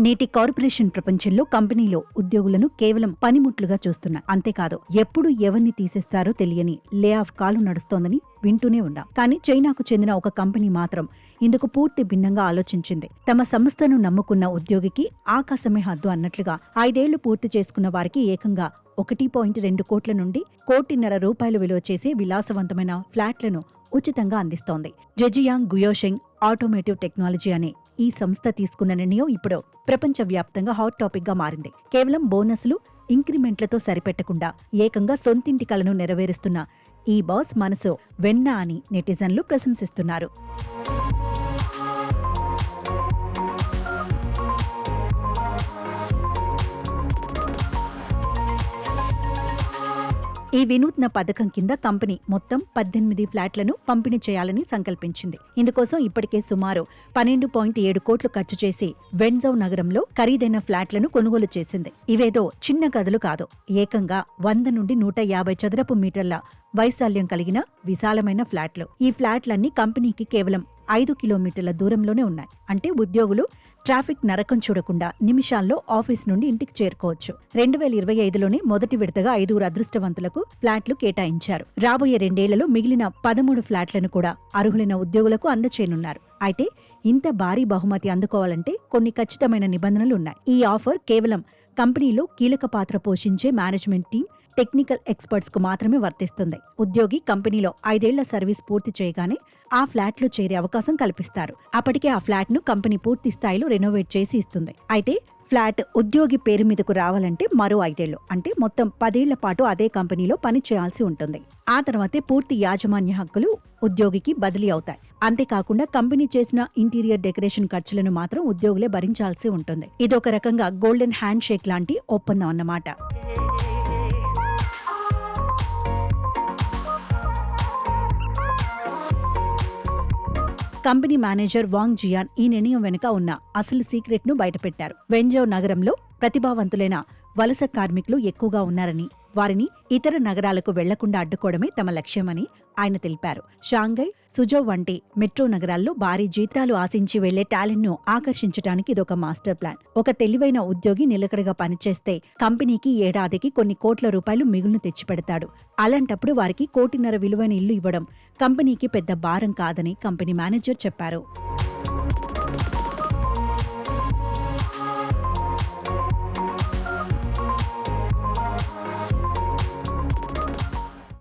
నేటి కార్పొరేషన్ ప్రపంచంలో కంపెనీలో ఉద్యోగులను కేవలం పనిముట్లుగా చూస్తున్నా. అంతేకాదు ఎప్పుడు ఎవరిని తీసేస్తారో తెలియని లే ఆఫ్ కాలు నడుస్తోందని వింటూనే ఉన్నాం. కానీ చైనాకు చెందిన ఒక కంపెనీ మాత్రం ఇందుకు పూర్తి భిన్నంగా ఆలోచించింది. తమ సంస్థను నమ్ముకున్న ఉద్యోగికి ఆకాశమే హద్దు అన్నట్లుగా 5 ఏళ్లు పూర్తి చేసుకున్న వారికి ఏకంగా 1.2 కోట్ల నుండి 1.5 కోట్ల విలువ చేసే విలాసవంతమైన ఫ్లాట్లను ఉచితంగా అందిస్తోంది. జెజియాంగ్ గుయోషెంగ్ ఆటోమేటివ్ టెక్నాలజీ అనే ఈ సంస్థ తీసుకున్న నిర్ణయం ఇప్పుడు ప్రపంచవ్యాప్తంగా హాట్ టాపిక్ గా మారింది. కేవలం బోనస్లు, ఇంక్రిమెంట్లతో సరిపెట్టకుండా ఏకంగా సొంతింటి కలను నెరవేరుస్తున్న ఈ బాస్ మనసు వెన్న అని నెటిజన్లు ప్రశంసిస్తున్నారు. ఈ వినూత్న పథకం కింద కంపెనీ మొత్తం 18 ఫ్లాట్లను పంపిణీ చేయాలని సంకల్పించింది. ఇందుకోసం ఇప్పటికే సుమారు 12.7 కోట్లు ఖర్చు చేసి వెన్జౌ నగరంలో ఖరీదైన ఫ్లాట్లను కొనుగోలు చేసింది. ఇవేదో చిన్న గదులు కాదు, ఏకంగా 100 నుండి 150 చదరపు మీటర్ల వైశాల్యం కలిగిన విశాలమైన ఫ్లాట్లు. ఈ ఫ్లాట్లన్నీ కంపెనీకి కేవలం 5 కిలోమీటర్ల దూరంలోనే ఉన్నాయి. అంటే ఉద్యోగులు ట్రాఫిక్ నరకం చూడకుండా నిమిషాల్లో ఆఫీస్ నుండి ఇంటికి చేరుకోవచ్చు. 2025లోనే మొదటి విడతగా 5 అదృష్టవంతులకు ఫ్లాట్లు కేటాయించారు. రాబోయే 2 ఏళ్లలో మిగిలిన 13 ఫ్లాట్లను కూడా అర్హులైన ఉద్యోగులకు అందచేయనున్నారు. అయితే ఇంత భారీ బహుమతి అందుకోవాలంటే కొన్ని ఖచ్చితమైన నిబంధనలు ఉన్నాయి. ఈ ఆఫర్ కేవలం కంపెనీలో కీలక పాత్ర పోషించే మేనేజ్మెంట్ టీం, టెక్నికల్ ఎక్స్పర్ట్స్ కు మాత్రమే వర్తిస్తుంది. ఉద్యోగి కంపెనీలో 5 ఏళ్ల సర్వీస్ పూర్తి చేయగానే ఆ ఫ్లాట్ లో చేరే అవకాశం కల్పిస్తారు. అప్పటికే ఆ ఫ్లాట్ ను కంపెనీ పూర్తి స్థాయిలో రెనోవేట్ చేసి ఇస్తుంది. అయితే ఫ్లాట్ ఉద్యోగి పేరు మీదకు రావాలంటే మరో 5 ఏళ్లు, అంటే మొత్తం 10 ఏళ్ల పాటు అదే కంపెనీలో పని చేయాల్సి ఉంటుంది. ఆ తర్వాతే పూర్తి యాజమాన్య హక్కులు ఉద్యోగికి బదిలీ అవుతాయి. అంతేకాకుండా కంపెనీ చేసిన ఇంటీరియర్ డెకరేషన్ ఖర్చులను మాత్రం ఉద్యోగులే భరించాల్సి ఉంటుంది. ఇదొక రకంగా గోల్డెన్ హ్యాండ్ షేక్ లాంటి ఒప్పందం అన్నమాట. కంపెనీ మేనేజర్ వాంగ్ జియాన్ ఈ నిర్ణయం వెనుక ఉన్న అసలు సీక్రెట్ ను బయటపెట్టారు. వెన్జౌ నగరంలో ప్రతిభావంతులైన వలస కార్మికులు ఎక్కువగా ఉన్నారని, వారిని ఇతర నగరాలకు వెళ్లకుండా అడ్డుకోవడమే తమ లక్ష్యమని ఆయన తెలిపారు. షాంఘై, సుజౌ వంటి మెట్రో నగరాల్లో భారీ జీతాలు ఆశించి వెళ్లే టాలెంట్ ను ఆకర్షించడానికి ఇదొక మాస్టర్ ప్లాన్. ఒక తెలివైన ఉద్యోగి నిలకడగా పనిచేస్తే కంపెనీకి ఏడాదికి కొన్ని కోట్ల రూపాయలు మిగులును తెచ్చిపెడతాడు. అలాంటప్పుడు వారికి 1.5 కోట్ల విలువైన ఇల్లు ఇవ్వడం కంపెనీకి పెద్ద భారం కాదని కంపెనీ మేనేజర్ చెప్పారు.